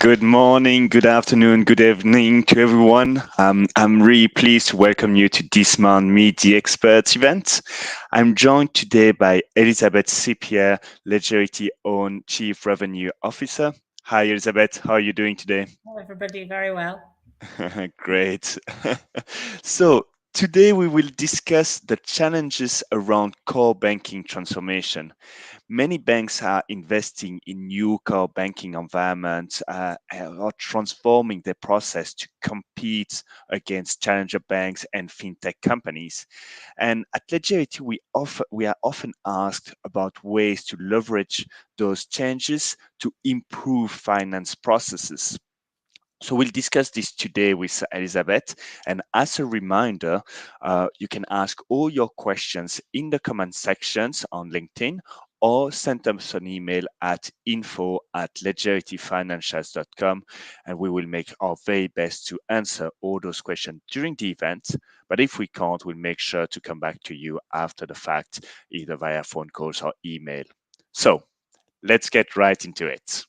Good morning, good afternoon, good evening to everyone. I'm really pleased to welcome you to this month's Meet the Experts event. I'm joined today by Elizabeth Sipier, Legerity-owned Chief Revenue Officer. Hi, Elizabeth. How are you doing today? Hello, everybody. Very well. Great. So today we will discuss the challenges around core banking transformation. Many banks are investing in new core banking environments or transforming their process to compete against challenger banks and fintech companies. And at Legerity, we are often asked about ways to leverage those changes to improve finance processes. So we'll discuss this today with Elizabeth. And as a reminder, you can ask all your questions in the comment sections on LinkedIn or send us an email at info@legerityfinancials.com, and we will make our very best to answer all those questions during the event. But if we can't, we'll make sure to come back to you after the fact, either via phone calls or email. So let's get right into it.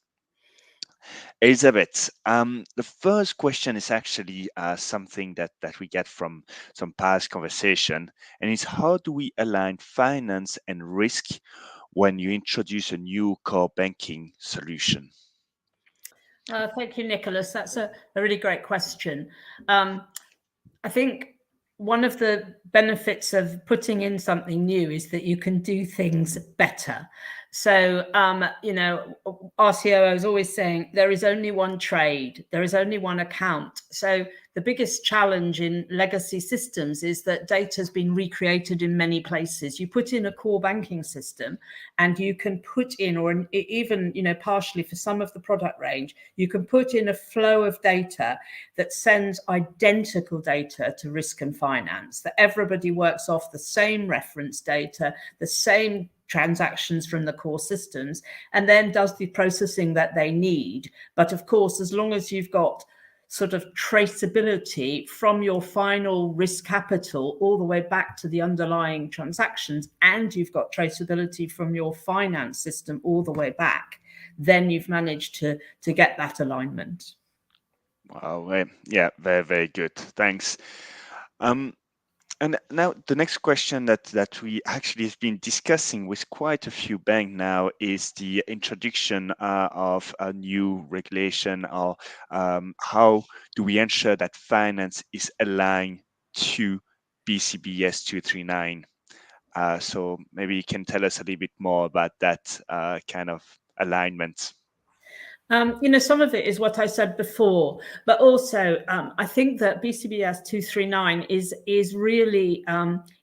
Elizabeth, the first question is actually something that we get from some past conversation, and it's how do we align finance and risk when you introduce a new core banking solution? Thank you, Nicholas. That's a really great question. I think one of the benefits of putting in something new is that you can do things better. So, our COO is always saying there is only one trade, there is only one account. So the biggest challenge in legacy systems is that data has been recreated in many places. You put in a core banking system and you can put in, or even, partially for some of the product range, you can put in a flow of data that sends identical data to risk and finance, that everybody works off the same reference data, the same transactions from the core systems, and then does the processing that they need. But of course, as long as you've got sort of traceability from your final risk capital all the way back to the underlying transactions, and you've got traceability from your finance system all the way back, then you've managed to get that alignment. Wow, yeah, very, very good. Thanks. And now the next question that we actually have been discussing with quite a few banks now is the introduction of a new regulation, or how do we ensure that finance is aligned to BCBS 239? So maybe you can tell us a little bit more about that kind of alignment. Some of it is what I said before, but also I think that BCBS 239 is really,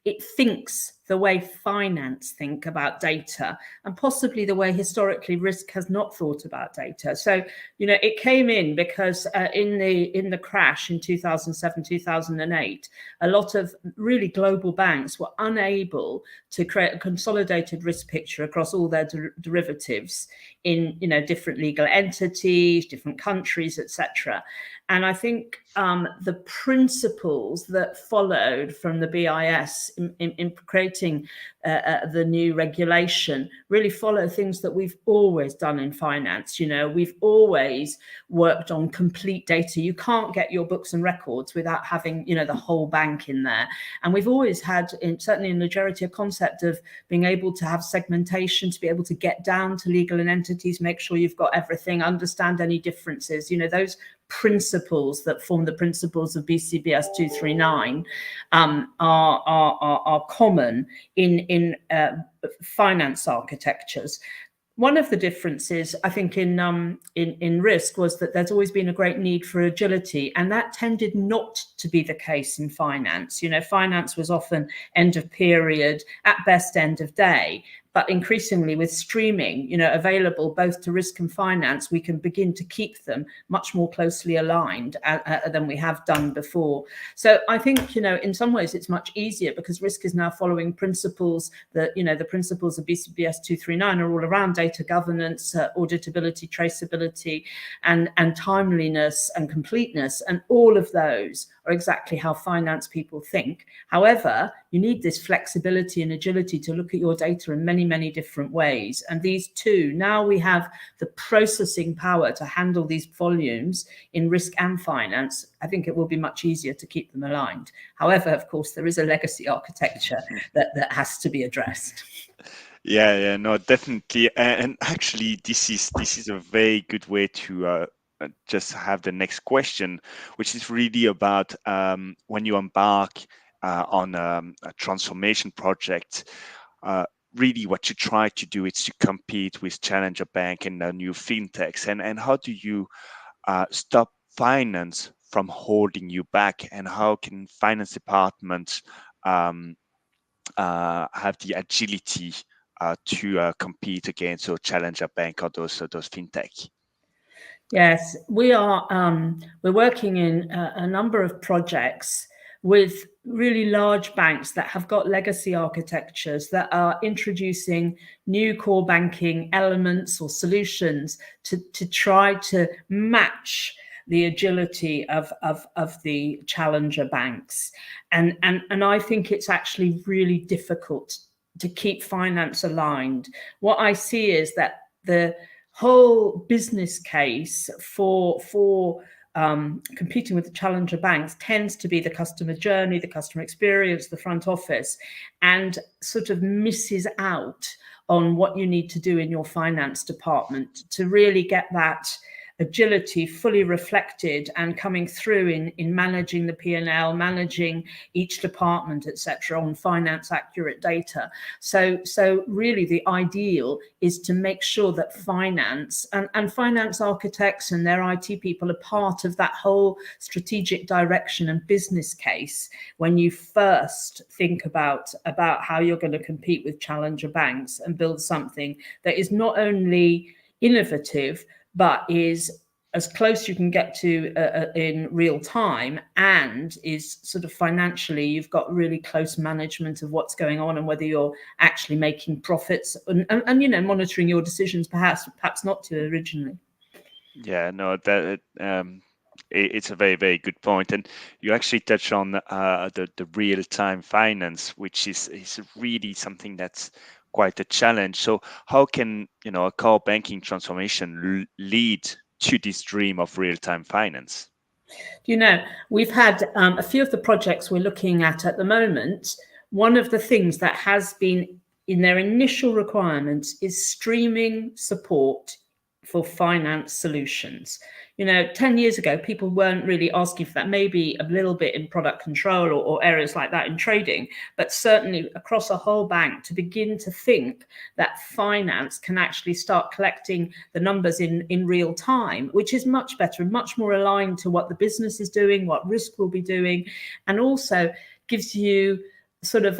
it thinks the way finance think about data, and possibly the way historically risk has not thought about data. So, it came in because in the crash in 2007, 2008, a lot of really global banks were unable to create a consolidated risk picture across all their derivatives in different legal entities, different countries, etc. And I think the principles that followed from the BIS in creating the new regulation really follow things that we've always done in finance. We've always worked on complete data. You can't get your books and records without having, the whole bank in there. And we've always had, certainly in Legerity, a concept of being able to have segmentation, to be able to get down to legal and entities, make sure you've got everything, understand any differences. Those principles that form the principles of BCBS 239 are common in finance architectures. One of the differences, I think, in risk was that there's always been a great need for agility, and that tended not to be the case in finance. Finance was often end of period, at best end of day. But increasingly with streaming, available both to risk and finance, we can begin to keep them much more closely aligned than we have done before. So I think, in some ways it's much easier because risk is now following principles that, the principles of BCBS 239 are all around data governance, auditability, traceability, and timeliness and completeness. And all of those are exactly how finance people think. However, you need this flexibility and agility to look at your data in many many different ways. And these two, now we have the processing power to handle these volumes in risk and finance. I think it will be much easier to keep them aligned. However, of course, there is a legacy architecture that has to be addressed. Yeah, no, definitely. And actually, this is a very good way to just have the next question, which is really about when you embark on a transformation project. Uh, Really, what you try to do is to compete with Challenger Bank and the new fintechs, and how do you stop finance from holding you back, and how can finance departments um, have the agility to compete against so Challenger Bank or those fintech? Yes, we are. We're working in a number of projects with really large banks that have got legacy architectures that are introducing new core banking elements or solutions to try to match the agility of the challenger banks. And I think it's actually really difficult to keep finance aligned. What I see is that the whole business case for competing with the challenger banks tends to be the customer journey, the customer experience, the front office, and sort of misses out on what you need to do in your finance department to really get that agility fully reflected and coming through in managing the P&L, managing each department, etc., on finance accurate data. So really the ideal is to make sure that finance and finance architects and their IT people are part of that whole strategic direction and business case when you first think about how you're going to compete with challenger banks and build something that is not only innovative but is as close you can get to in real time, and is sort of financially, you've got really close management of what's going on and whether you're actually making profits and you know, monitoring your decisions, perhaps not to originally. Yeah, no, that it's a very, very good point, and you actually touch on the real time finance, which is really something that's quite a challenge. So, how can a core banking transformation lead to this dream of real time finance? You know, we've had a few of the projects we're looking at the moment. One of the things that has been in their initial requirements is streaming support for finance solutions. You know, 10 years ago, people weren't really asking for that, maybe a little bit in product control or areas like that in trading, but certainly across a whole bank to begin to think that finance can actually start collecting the numbers in real time, which is much better and much more aligned to what the business is doing, what risk will be doing, and also gives you sort of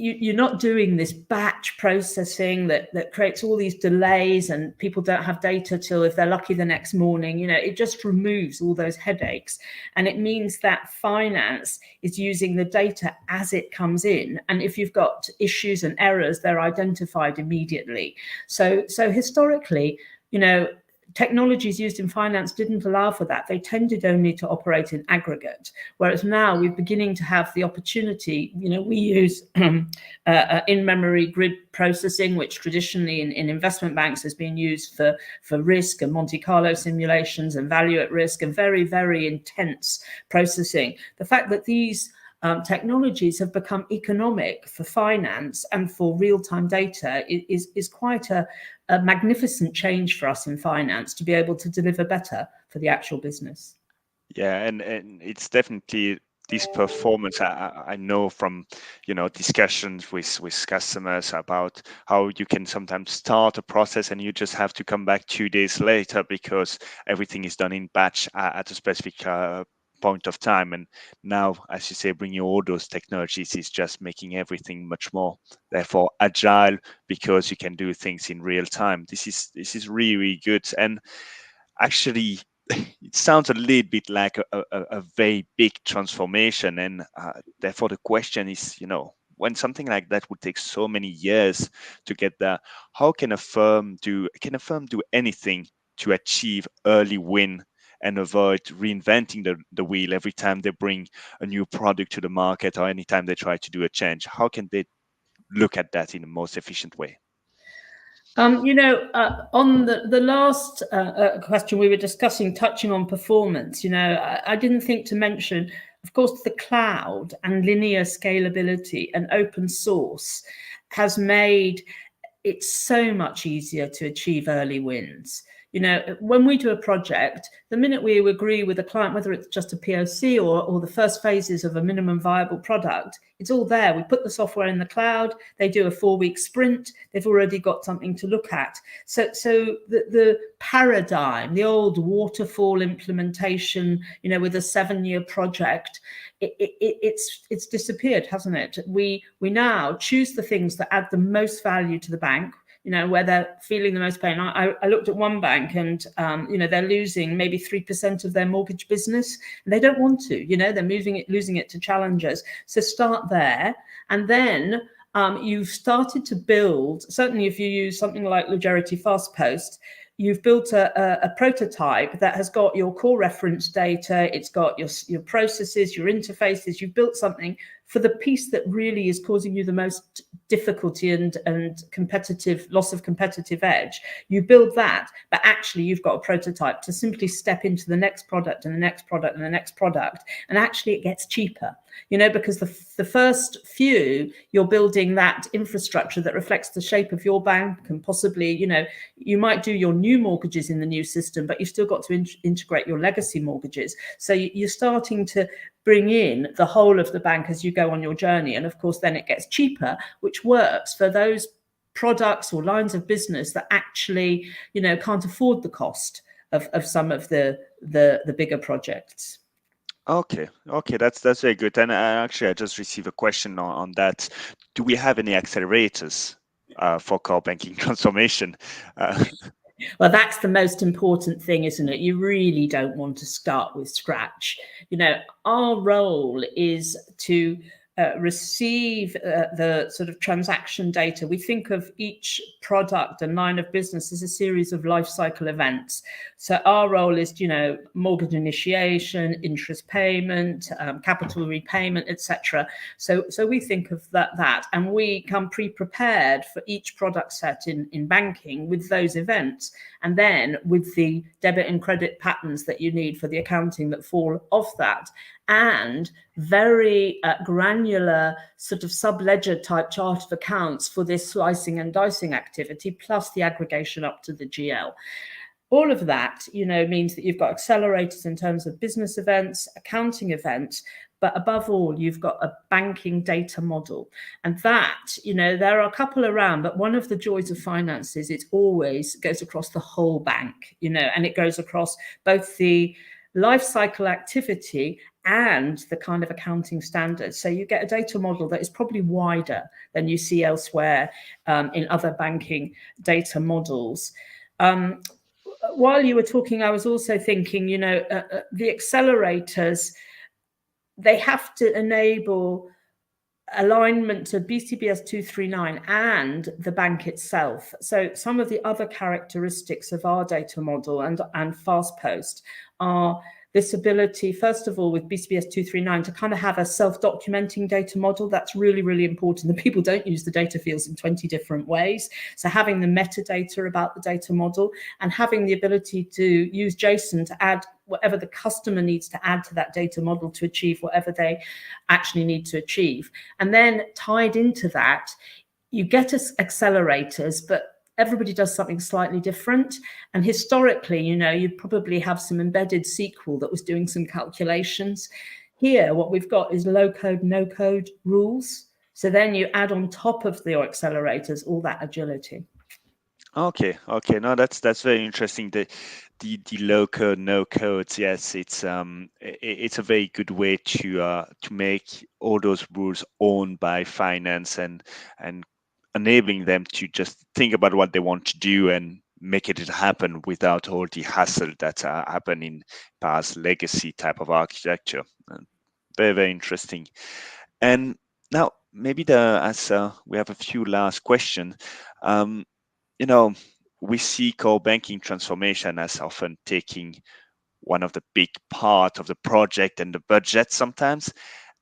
you're not doing this batch processing that creates all these delays and people don't have data till, if they're lucky, the next morning. You know, it just removes all those headaches, and it means that finance is using the data as it comes in, and if you've got issues and errors, they're identified immediately. So historically, you know, technologies used in finance didn't allow for that. They tended only to operate in aggregate, whereas now we're beginning to have the opportunity. You know, we use in-memory grid processing, which traditionally in investment banks has been used for risk and Monte Carlo simulations and value at risk and very, very intense processing. The fact that these technologies have become economic for finance and for real-time data is quite a magnificent change for us in finance to be able to deliver better for the actual business. Yeah, and it's definitely this performance. I know from discussions with customers about how you can sometimes start a process and you just have to come back 2 days later because everything is done in batch at a specific point of time. And now, as you say, bringing all those technologies is just making everything much more, therefore, agile, because you can do things in real time. This is really, really good. And actually, it sounds a little bit like a very big transformation, and therefore the question is, when something like that would take so many years to get there, how can a firm do anything to achieve early win and avoid reinventing the wheel every time they bring a new product to the market or anytime they try to do a change? How can they look at that in the most efficient way? On the last question we were discussing, touching on performance, I didn't think to mention, of course, the cloud and linear scalability and open source has made it so much easier to achieve early wins. When we do a project, the minute we agree with a client, whether it's just a POC or the first phases of a minimum viable product, it's all there. We put the software in the cloud, they do a 4-week sprint, they've already got something to look at. So the paradigm, the old waterfall implementation, with a 7-year project, it's disappeared, hasn't it? We now choose the things that add the most value to the bank, where they're feeling the most pain. I looked at one bank and, they're losing maybe 3% of their mortgage business and they don't want to, they're losing it to challengers. So start there. And then you've started to build, certainly if you use something like Legerity FastPost, you've built a prototype that has got your core reference data, it's got your processes, your interfaces, you've built something for the piece that really is causing you the most difficulty and competitive loss of competitive edge. You build that, but actually you've got a prototype to simply step into the next product and the next product and the next product, and actually it gets cheaper, because the first few, you're building that infrastructure that reflects the shape of your bank, and possibly, you might do your new mortgages in the new system, but you've still got to integrate your legacy mortgages. So you're starting to bring in the whole of the bank as you go on your journey. And of course, then it gets cheaper, which works for those products or lines of business that actually, can't afford the cost of some of the bigger projects. Okay, that's very good. And actually, I just received a question on that. Do we have any accelerators for core banking transformation? Well, that's the most important thing, isn't it? You really don't want to start with scratch. Our role is to receive the sort of transaction data. We think of each product and line of business as a series of life cycle events. So our role is, mortgage initiation, interest payment, capital repayment, etc. So we think of that, and we come pre-prepared for each product set in banking with those events, and then with the debit and credit patterns that you need for the accounting that fall off that, and very granular sort of sub-ledger type chart of accounts for this slicing and dicing activity, plus the aggregation up to the GL. All of that, means that you've got accelerators in terms of business events, accounting events, but above all, you've got a banking data model. And that, there are a couple around, but one of the joys of finance is it always goes across the whole bank, and it goes across both the life cycle activity and the kind of accounting standards. So you get a data model that is probably wider than you see elsewhere in other banking data models. While you were talking, I was also thinking, the accelerators, they have to enable alignment to BCBS 239 and the bank itself. So some of the other characteristics of our data model and FastPost are this ability, first of all, with BCBS 239 to kind of have a self-documenting data model. That's really, really important. The people don't use the data fields in 20 different ways. So having the metadata about the data model and having the ability to use JSON to add whatever the customer needs to add to that data model to achieve whatever they actually need to achieve. And then tied into that, you get accelerators, but everybody does something slightly different. And historically, you'd probably have some embedded SQL that was doing some calculations. Here, what we've got is low code, no code rules. So then you add on top of the accelerators all that agility. Okay. No, that's very interesting. The low code, no code. Yes, it's a very good way to make all those rules owned by finance and enabling them to just think about what they want to do and make it happen without all the hassle that happen in past legacy type of architecture. Very, very interesting. And now maybe as we have a few last questions. We see core banking transformation as often taking one of the big part of the project and the budget sometimes.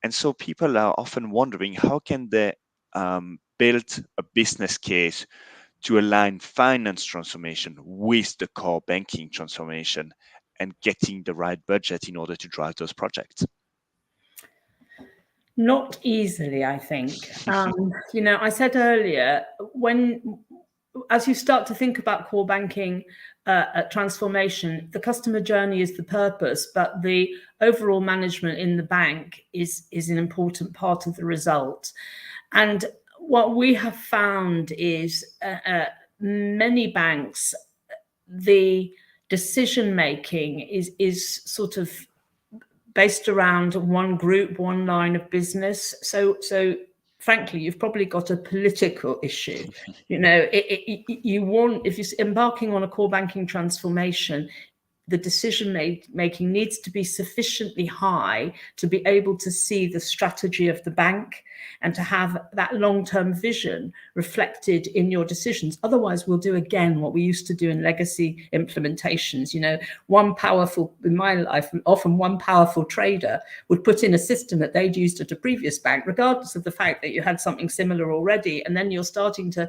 And so people are often wondering how can they build a business case to align finance transformation with the core banking transformation and getting the right budget in order to drive those projects? Not easily, I think. I said earlier, as you start to think about core banking transformation, the customer journey is the purpose, but the overall management in the bank is an important part of the result. And what we have found is many banks, the decision making is sort of based around one group, one line of business. So frankly, you've probably got a political issue. You want, if you're embarking on a core banking transformation, the decision making needs to be sufficiently high to be able to see the strategy of the bank and to have that long-term vision reflected in your decisions. Otherwise, we'll do again what we used to do in legacy implementations. In my life, often one powerful trader would put in a system that they'd used at a previous bank, regardless of the fact that you had something similar already. And then you're starting to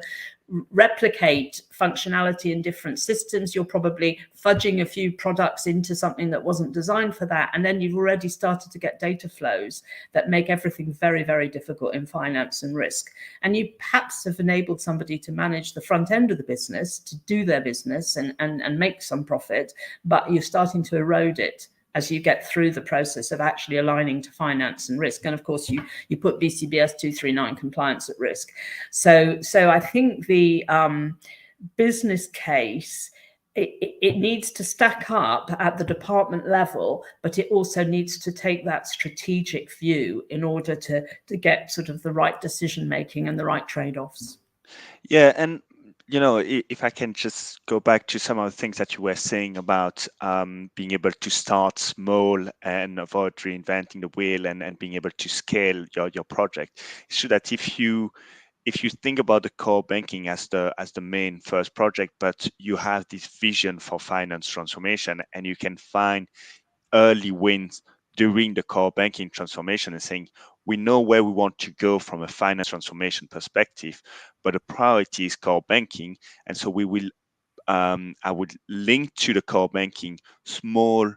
replicate functionality in different systems. You're probably fudging a few products into something that wasn't designed for that. And then you've already started to get data flows that make everything very, very difficult in finance and risk. And you perhaps have enabled somebody to manage the front end of the business, to do their business and make some profit, but you're starting to erode it as you get through the process of actually aligning to finance and risk. And of course, you put BCBS 239 compliance at risk. So I think the business case, it needs to stack up at the department level, but it also needs to take that strategic view in order to get sort of the right decision making and the right trade-offs. Yeah, and if I can just go back to some of the things that you were saying about being able to start small and avoid reinventing the wheel and being able to scale your project, so that if you think about the core banking as the main first project, but you have this vision for finance transformation and you can find early wins during the core banking transformation and saying, we know where we want to go from a finance transformation perspective, but the priority is core banking. And so we will, I would link to the core banking small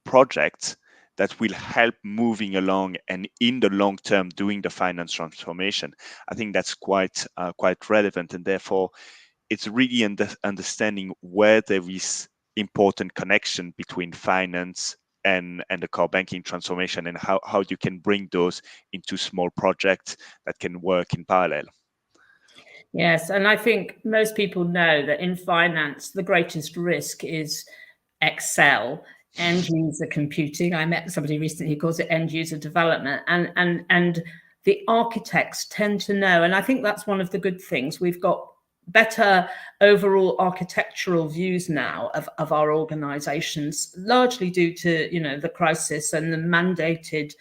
projects that will help moving along and in the long term doing the finance transformation. I think that's quite relevant, and therefore it's really understanding where there is important connection between finance and the core banking transformation, and how you can bring those into small projects that can work in parallel. Yes, and I think most people know that in finance, the greatest risk is Excel, end user computing. I met somebody recently who calls it end user development, and the architects tend to know. And I think that's one of the good things. We've got better overall architectural views now of our organizations, largely due to the crisis and the mandated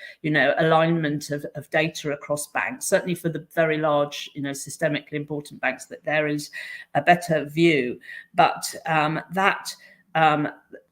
alignment of data across banks. Certainly for the very large systemically important banks, that there is a better view, but that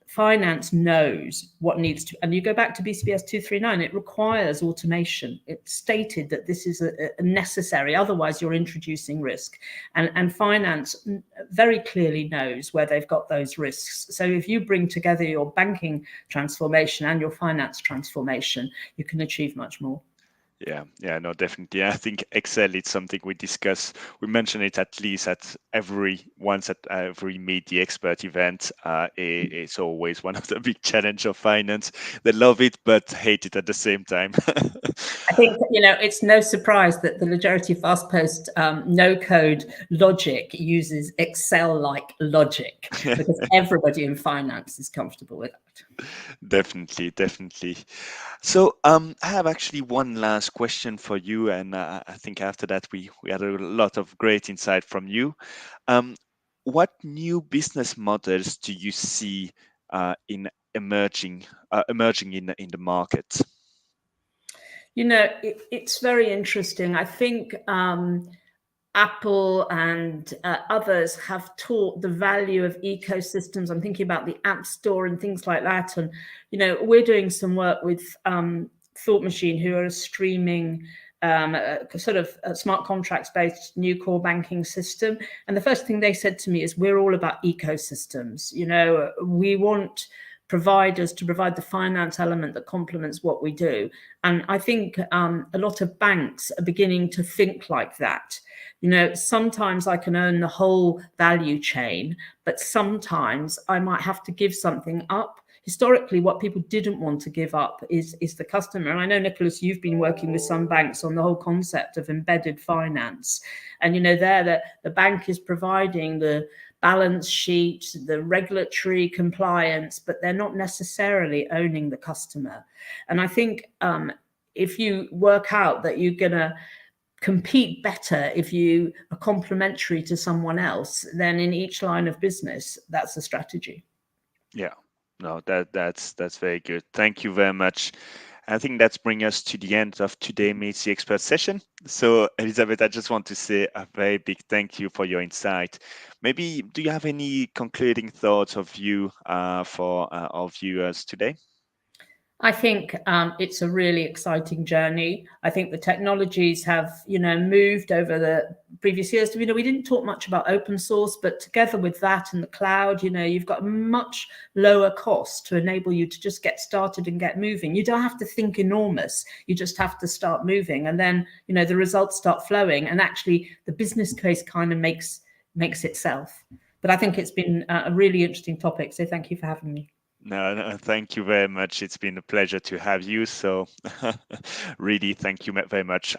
finance knows what needs to, and you go back to BCBS 239, it requires automation. It's stated that this is a necessary, otherwise you're introducing risk. And finance very clearly knows where they've got those risks. So if you bring together your banking transformation and your finance transformation, you can achieve much more. Yeah, no, definitely. I think Excel is something we discuss. We mention it at least at every Meet the Expert event. It's always one of the big challenge of finance. They love it, but hate it at the same time. I think, it's no surprise that the majority of FastPost no-code logic uses Excel-like logic, because everybody in finance is comfortable with it. Definitely. So I have actually one last question for you, and I think after that we had a lot of great insight from you. What new business models do you see in emerging in the market? It's very interesting. I think Apple and others have taught the value of ecosystems. I'm thinking about the App Store and things like that. And, we're doing some work with Thought Machine, who are a streaming sort of smart contracts-based new core banking system. And the first thing they said to me is, we're all about ecosystems. We want providers to provide the finance element that complements what we do. And I think a lot of banks are beginning to think like that. Sometimes I can own the whole value chain, but sometimes I might have to give something up. Historically, what people didn't want to give up is the customer. And I know, Nicholas, you've been working with some banks on the whole concept of embedded finance. And, there the bank is providing the balance sheet, the regulatory compliance, but they're not necessarily owning the customer. And I think if you work out that you're going to compete better if you are complementary to someone else, then in each line of business, that's the strategy. Yeah. No, that's very good. Thank you very much. I think that's bring us to the end of today's Meet the Expert session. So, Elizabeth, I just want to say a very big thank you for your insight. Maybe, do you have any concluding thoughts of you for our viewers today? I think it's a really exciting journey. I think the technologies have, moved over the previous years. We didn't talk much about open source, but together with that and the cloud, you've got a much lower cost to enable you to just get started and get moving. You don't have to think enormous. You just have to start moving, and then the results start flowing, and actually the business case kind of makes itself. But I think it's been a really interesting topic. So thank you for having me. No, thank you very much. It's been a pleasure to have you. So really, thank you very much.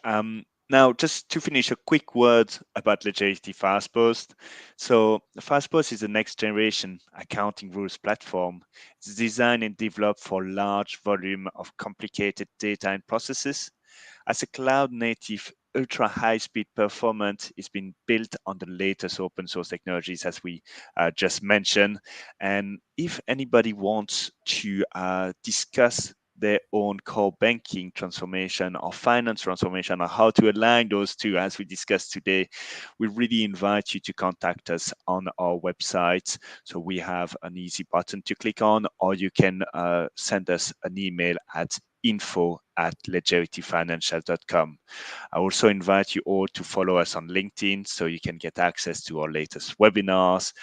Now, just to finish, a quick word about Legerity FastPost. So FastPost is the next generation accounting rules platform. It's designed and developed for large volume of complicated data and processes. As a cloud-native, ultra-high-speed performance is being built on the latest open source technologies, as we just mentioned. And if anybody wants to discuss their own core banking transformation or finance transformation, or how to align those two, as we discussed today, we really invite you to contact us on our website. So we have an easy button to click on, or you can send us an email at info@legerityfinancial.com. I also invite you all to follow us on LinkedIn so you can get access to our latest webinars,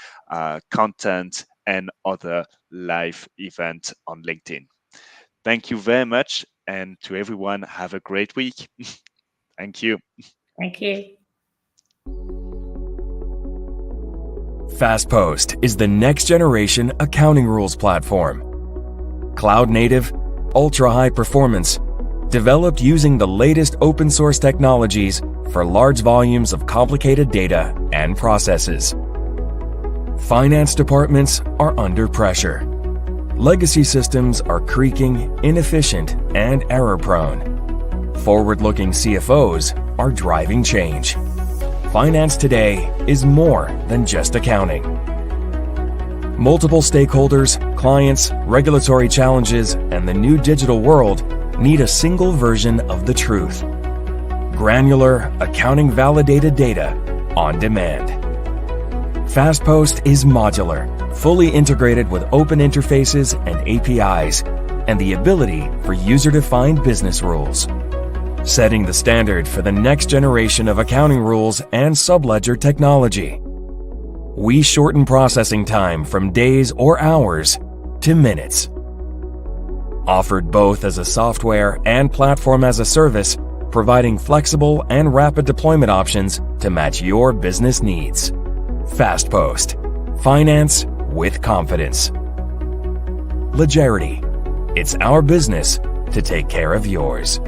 content, and other live events on LinkedIn. Thank you very much, and to everyone, have a great week. Thank you. Thank you. FastPost is the next generation accounting rules platform. Cloud native, ultra-high performance, developed using the latest open source technologies for large volumes of complicated data and processes. Finance departments are under pressure. Legacy systems are creaking, inefficient, and error-prone. Forward-looking CFOs are driving change. Finance today is more than just accounting. Multiple stakeholders, clients, regulatory challenges, and the new digital world need a single version of the truth. Granular, accounting-validated data on demand. FastPost is modular, fully integrated with open interfaces and APIs, and the ability for user-defined business rules. Setting the standard for the next generation of accounting rules and subledger technology. We shorten processing time from days or hours to minutes. Offered both as a software and platform as a service, providing flexible and rapid deployment options to match your business needs. FastPost. Finance with confidence. Legerity. It's our business to take care of yours.